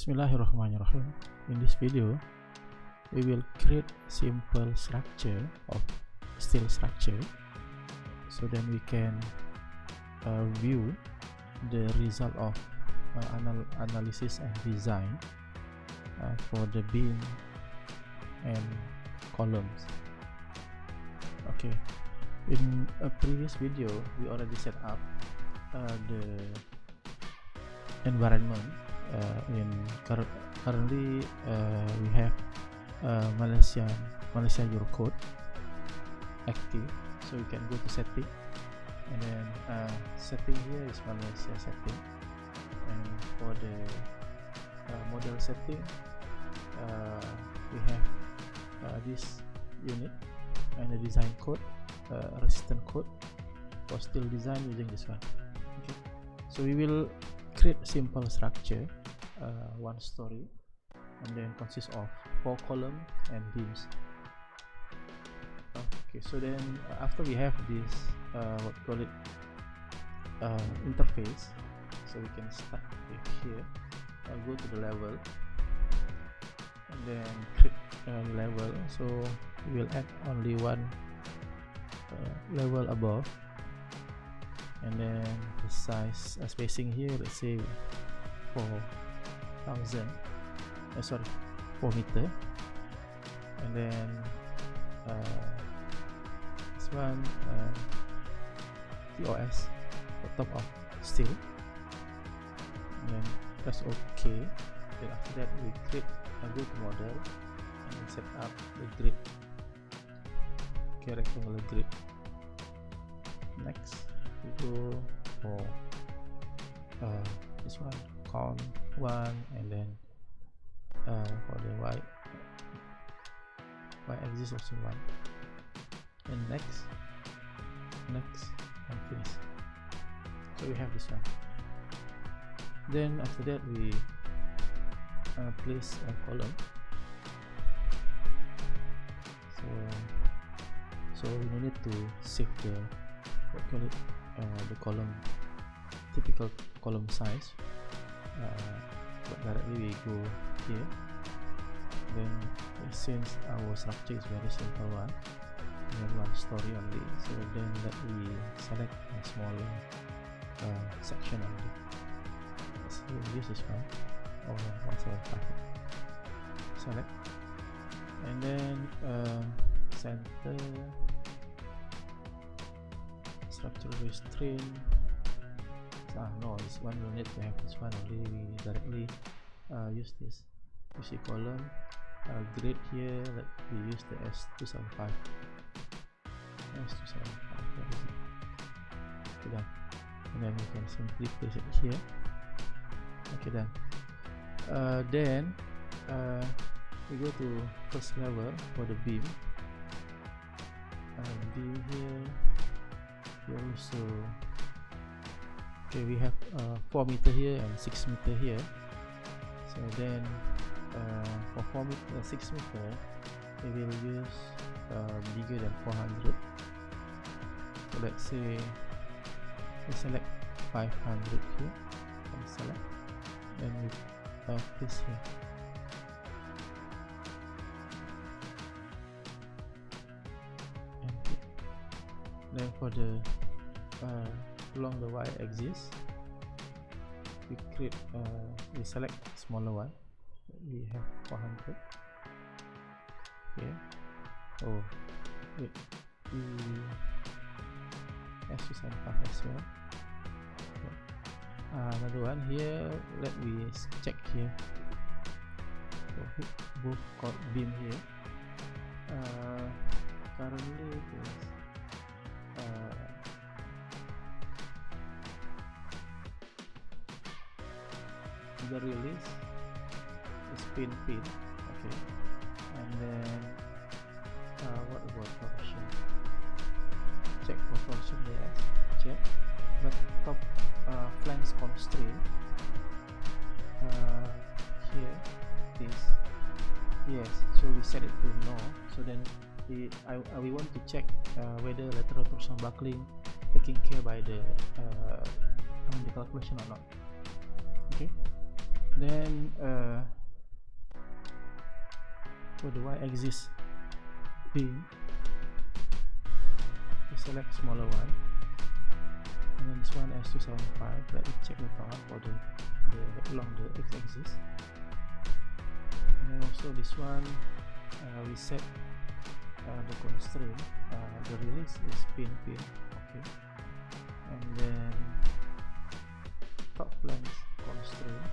Bismillahirrahmanirrahim. In this video, we will create simple structure of steel structure, so then we can view the result of analysis and design for the beam and columns. Okay, in a previous video we already set up the environment. Currently we have Malaysia Eurocode active, so you can go to setting, and then setting here is Malaysia setting, and for the model setting we have this unit and the design code, resistance code for steel design using this one. Okay, so we will create simple structure, one story, and then consists of 4 columns and beams. Okay, so then after we have this what we call it interface, so we can start with here. I'll go to the level and then click level, so we will add only one level above, and then the size spacing here, let's say 4 meter, and then this one TOS, the top of steel, and then press OK. Then after that we click go to model and set up the grid, rectangular grid. Next we go for this one, count 1, and then for the y axis also 1, and next and finish. So we have this one. Then after that we place a column. So we no need to save the the column, typical column size, but directly we go here. Then since our structure is very simple one, and one story only, so then let we select a smaller section only. So we use this one, or 175. Select, and then center, structure restraint. No, this one we need to have this one only. We directly use this. You see column, grid here. Let we use the S275. Where is it? Okay, done. And then we can simply place it here. Okay, done. Then we go to first level for the beam. Beam here. We also, okay, we have 4 meter here and 6 meter here. So then for 6 meter we will use bigger than 400. So let's say we select 500 here, and select, and we place here. Then for the along the y axis, we create we select smaller one. We have 400 here. Oh wait, we S275 as well. Okay. Another one here, let me check here. So both got beam here. Currently it is the release is pin, okay, and then what about torsion? Check for torsion, yes, check. But top flanks constraint here is yes, so we set it to no. So then we want to check whether lateral torsion buckling taken care by the calculation or not. Okay, Then for the y-axis beam, we select smaller one, and then this one S275. Let me check the power for the along the x-axis. And then also this one, we set the constraint. The release is pin. Okay. And then top flange constraint.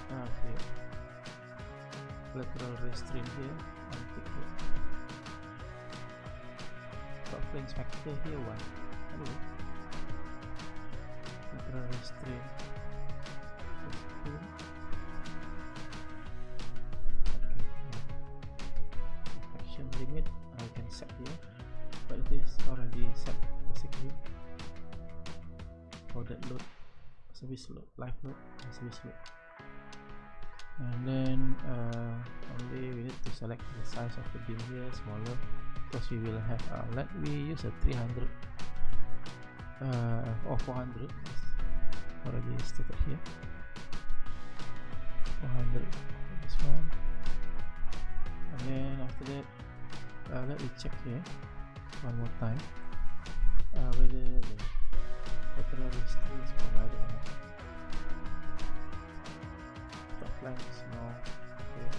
Okay. Lateral restraint here. Untick here. Top flange factor here 1. Hello. Lateral restraint. Okay. Action limit I can set here, but it is already set basically for that load, service load, live load, and service load. And then only we need to select the size of the beam here, smaller, because we will have let me use a 300 or 400. Already stated here. 400 this one. And then after that, let me check here one more time whether the lateral restraint is provided or not. Top line is no. Okay,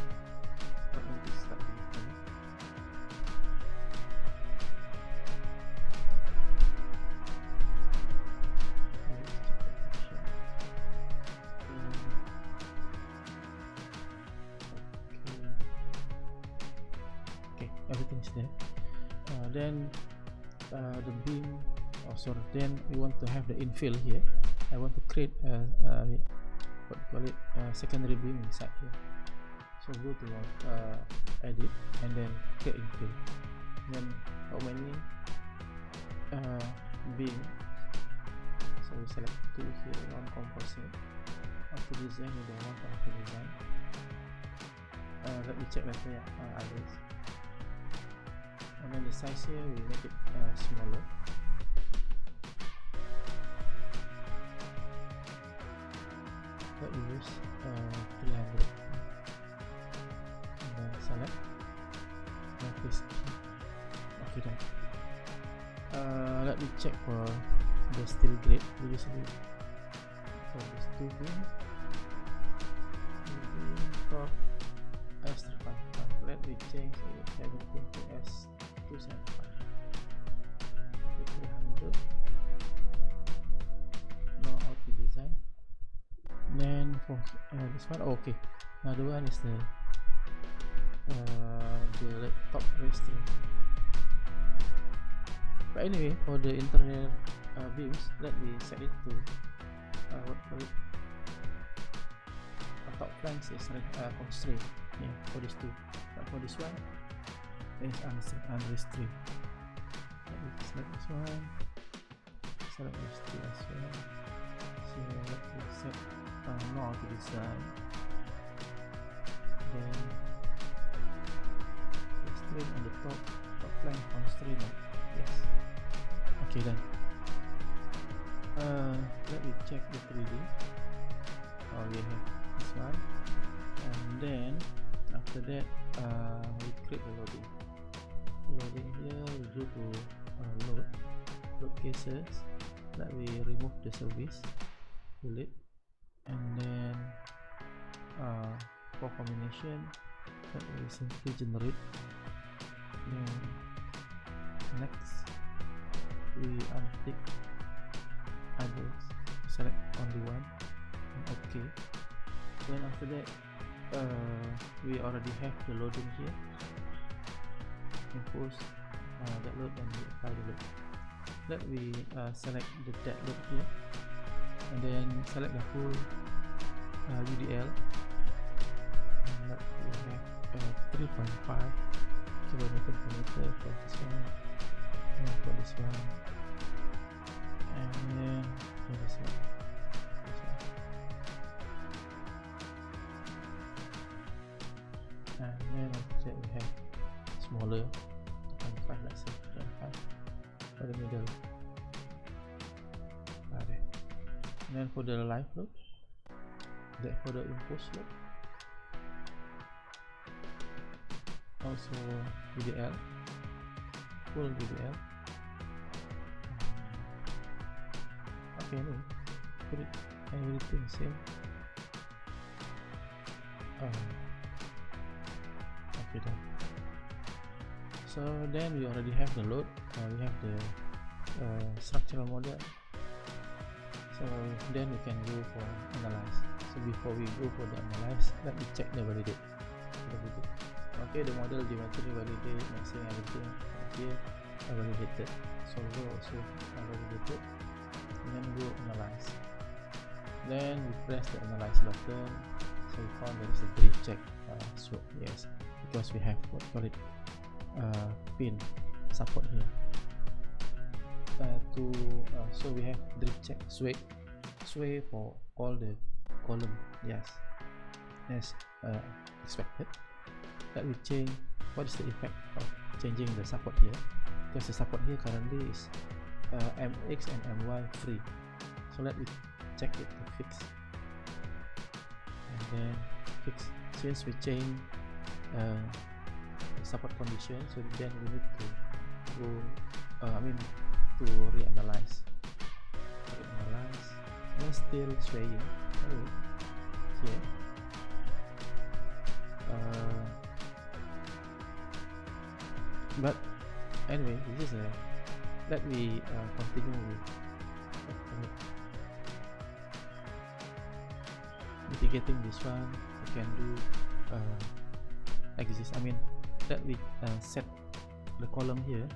but maybe slightly different. Everything is there. Then the beam, then we want to have the infill here. I want to create what we call it, secondary beam inside here. So go to edit and then create infill. Then how many beam? So we select 2 here, 1 composite. After design, we don't want after design. Let me check later others. And then the size here we make it smaller. Let me use 300. And then select. And paste. Okay then. Let me check for the steel grade. Usually for this 2 beam. For S355. Let me change everything to S275. 300. No auto design. Then for this one, okay. Another one is the top restraint. But anyway, for the internal beams, let me set it to what call it? Top flange is constraint. Yeah, for this two. But for this one, is unrestrained. Let me select this one. Select this two as well. So let me set no auto design. Then restraint on the top flange constraint. Yes. Okay then. Let me check the 3D. Oh, we have this one. And then after that, we create the loading. Loading here, we go to load cases. Let me remove the service, delete, and then for combination, let me simply generate. Then next, we untick others, select only one, and OK. Then after that, we already have the loading here. Impose that load and we apply the load. Let me select the dead load here, and then select the full UDL. And let we have 3.5 kilometer per meter for this one, and for this one, and then for this one. And then after that we have smaller 2.5, let's say 2.5 for the middle. Okay. And then for the live load, then for the impulse load, also VDL, full VDL. Okay, no, put it everything same. Okay, done. So then we already have the load, we have the structural model. So then we can go for analyze. So before we go for the analyze, let me check the validate. Okay, the model geometry validate, mixing everything here validated. Solver also validated. And then go analyze. Then we press the analyze button. So we found there is a drift check. So yes, because we have what call it pin support here. So we have drift check sway for all the column. Yes, as expected. That we change. What is the effect of changing the support here? Because the support here currently is MX and MY free. So let me check it to fix, and then fix. Since we change the support condition, so then we need to go. To reanalyze. And still swaying. Here. But anyway, this is a. Let me continue with mitigating this one. We can do exist. Let me set the column here.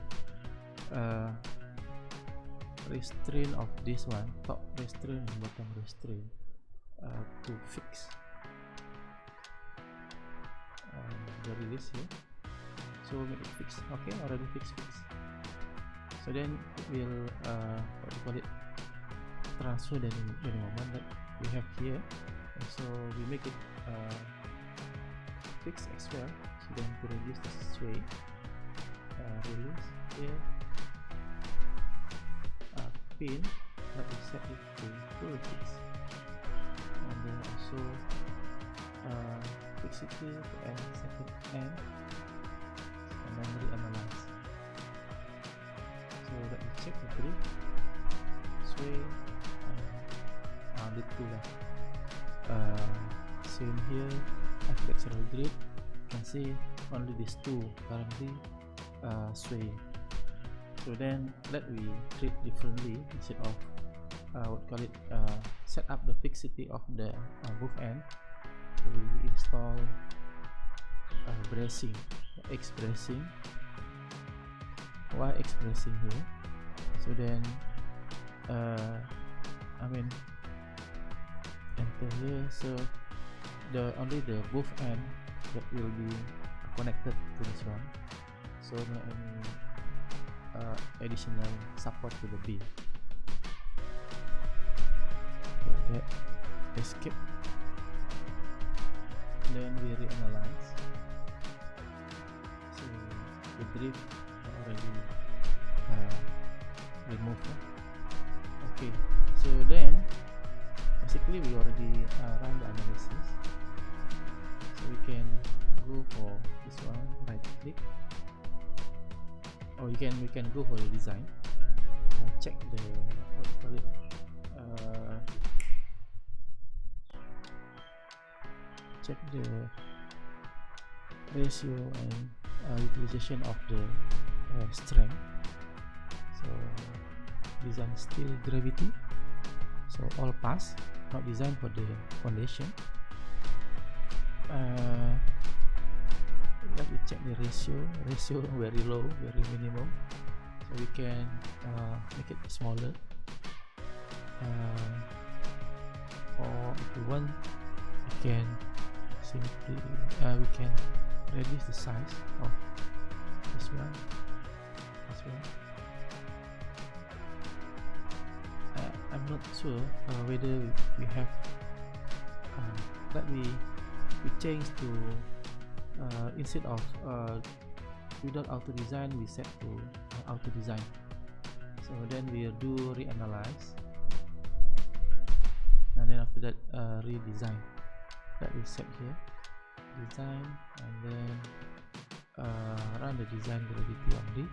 Restraint of this one, top restraint and bottom restraint, to fix the release here. So make it fix. Okay, already fix. So then it will what do you call it, transfer the moment that we have here. And so we make it fix as well. So then to reduce the sway, release here. Pin, let me set it to full fix, and then also fix it to end, second end, and then reanalyze. So let me check the drift, sway, the two left. Same here, architectural drift. You can see only these two currently sway. So then let me treat differently. Instead of set up the fixity of the both end, we install bracing, X bracing, Y X bracing here. So then enter here. So only the both end that will be connected to this one. So no any additional support to the beam. That escape. Then we reanalyze. So the drift already removed. Okay, so then basically we already run the analysis. So we can go for this one, right click. Or we can go for the design. Check the check the ratio and utilization of the strength. So design steel gravity. So all pass, not designed for the foundation. Let me check the ratio very low, very minimum, so we can make it smaller, or if you want, we can simply we can reduce the size of this one. I'm not sure whether we have we change to instead of without auto design, we set to auto design. So then we'll do reanalyze. that redesign. That we set here, design, and then run the design validity only.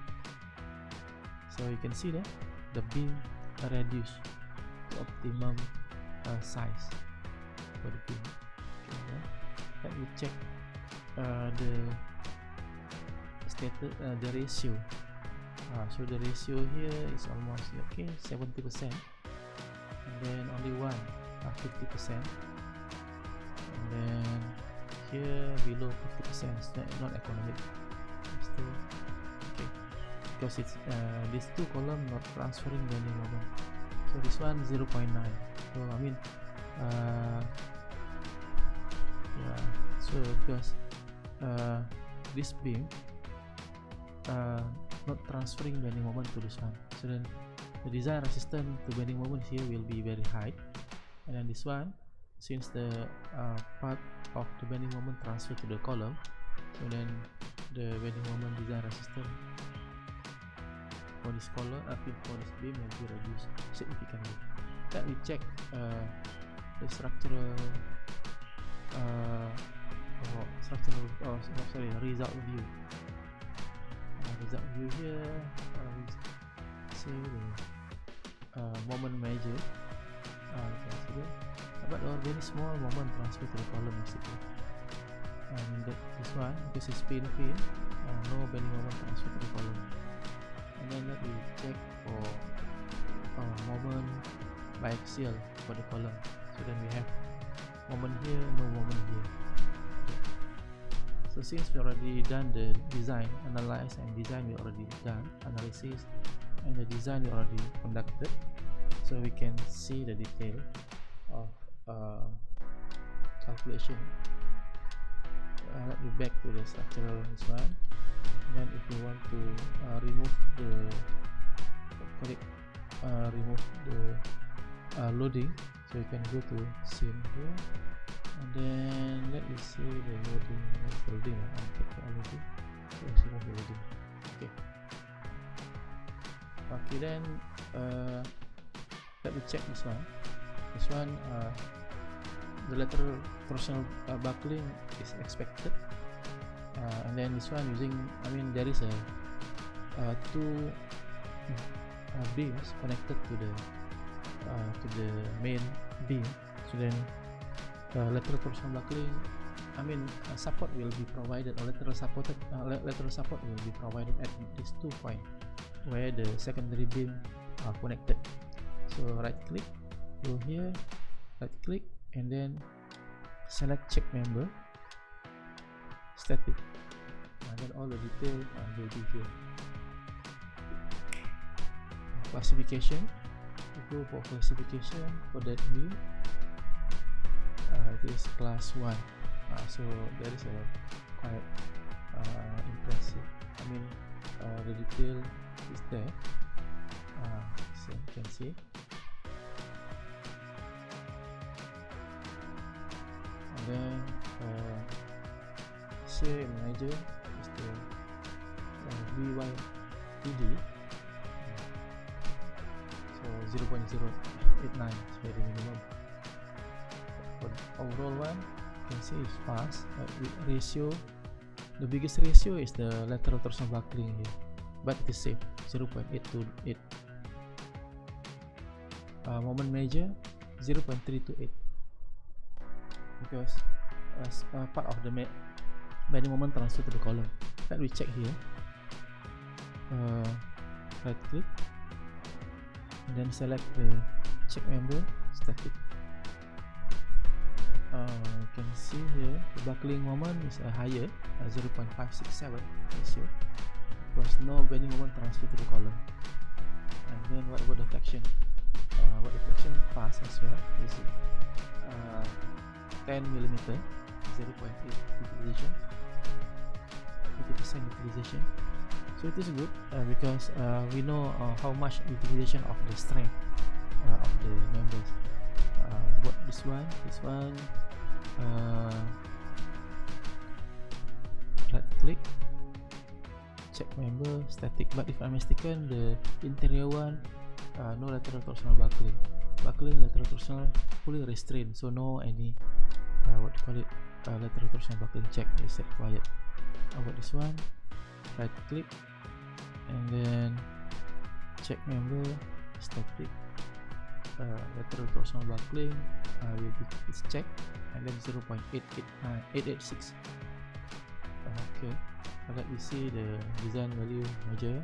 So you can see that the beam reduced to optimum size for the beam. Okay, let me check the status, the ratio. So the ratio here is almost okay, 70%, and then only one 50%, and then here below 50% is not economic still. Okay, because it's these two column not transferring bending moment. So this one 0.9. So I mean yeah, so because this beam not transferring bending moment to this one, so then the design resistance to bending moment here will be very high, and then this one, since the part of the bending moment transfer to the column, so then the bending moment design resistance for this column, for this beam will be reduced significantly. Let me check the structural result view. Result view here, we say the moment measure. Consider, but very small moment transfer to the column basically. And this one, because it's pin, no bending moment transfer to the column. And then let me check for moment biaxial for the column. So then we have moment here, no moment here. So since we already done the design, analyze and design, we already done analysis, and the design we already conducted, so we can see the detail of calculation. Let me back to the structural this one. Then if you want to remove the loading, so you can go to scene here, and then let me see the loading building. Okay, then let me check this one. The lateral torsional buckling is expected, and then this one using, I mean, there is a two beams connected to the main beam. So then lateral torsional buckling, I mean, support will be provided, or lateral support will be provided at these 2 points where the secondary beam are connected. So right click, go here, right click, and then select check member, static, and then all the details will be here. Classification, go for classification for that beam. It is class 1. So there is a quite impressive, I mean, the detail is there, so you can see. And then say manager is the BYPD, so 0.089 is very minimum. For the overall one, you can see it's fast, with ratio, the biggest ratio is the lateral torsional buckling here, but it is safe, 0.828. Moment measure 0.328, because part of the bending moment transfer to the column. Let me check here. Right click, and then select the check member, static. You can see here the buckling moment is higher, 0.567 ratio, because no bending moment transfer to the column. And then what about deflection? What deflection pass as well is 10 mm, 0.8 utilization, 80% utilization. So it is good because we know how much utilization of the strength of the members. What this one, right click, check member, static. But if I'm mistaken, the interior one, no lateral torsional buckling. buckling lateral torsional fully restrained, so no any what do you call it, lateral torsional buckling check is required. About this one, right click and then check member static, lateral torsional buckling will be is checked, and then 0.886. Okay, let me see the design value measure,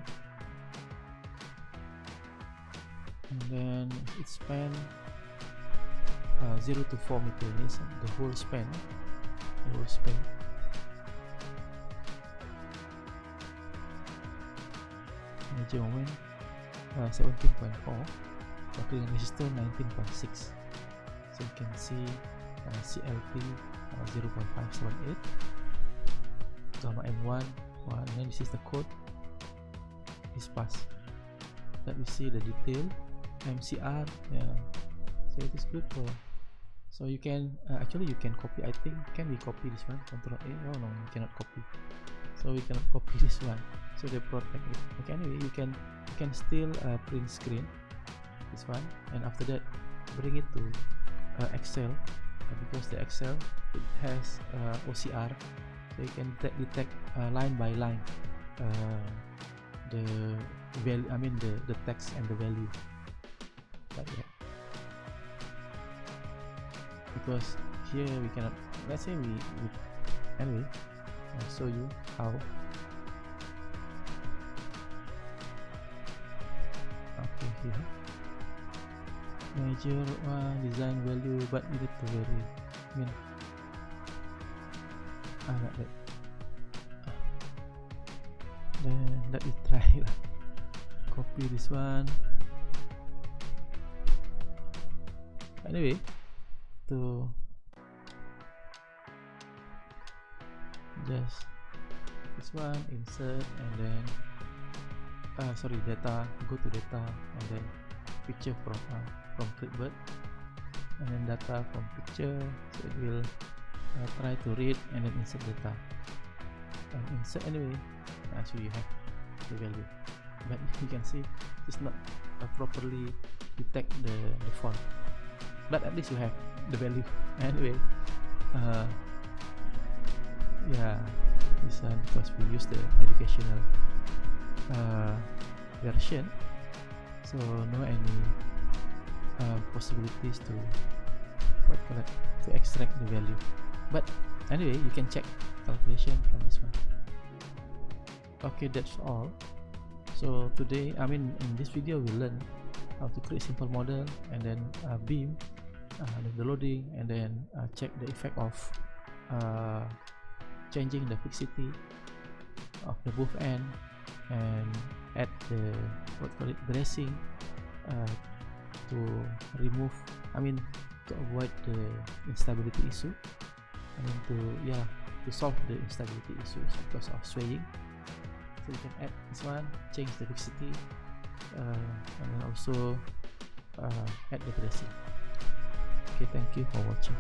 and then its span 0 to 4 meter, means the whole span, Measure moment 17.4, buckling resistance 19.6. So you can see CLT 0.578, gamma M1 1, and then this is the code, is passed. Let me see the detail. MCR, yeah, so it is good for. So you can actually you can copy. I think can we copy this one? Control A. Oh no, you cannot copy. So we cannot copy this one. So they protect it. Okay, anyway, you can still print screen this one, and after that bring it to Excel, because the Excel it has OCR, so you can detect line by line the value. I mean the text and the value, like that. Because here we cannot. Let's say we anyway. I'll show you how. Okay, here measure design value, but you need to vary. I mean, like that. Then let me try lah. Copy this one. Anyway, to just this one, insert, and then sorry, data, go to data, and then picture from clipboard, and then data from picture, so it will try to read and then insert data, and insert anyway, so you have the value, but you can see it's not properly detect the font, but at least you have the value. Anyway, yeah, this one because we use the educational version, so no any possibilities to to extract the value, but anyway you can check calculation from this one. Okay, that's all. So today, I mean in this video, we learn how to create simple model, and then beam, the loading, and then check the effect of changing the fixity of the both end, and add the bracing to remove, I mean to avoid the instability issue, I mean to solve the instability issues because of swaying. So you can add this one, change the fixity, and then also add the bracing. Okay, thank you for watching.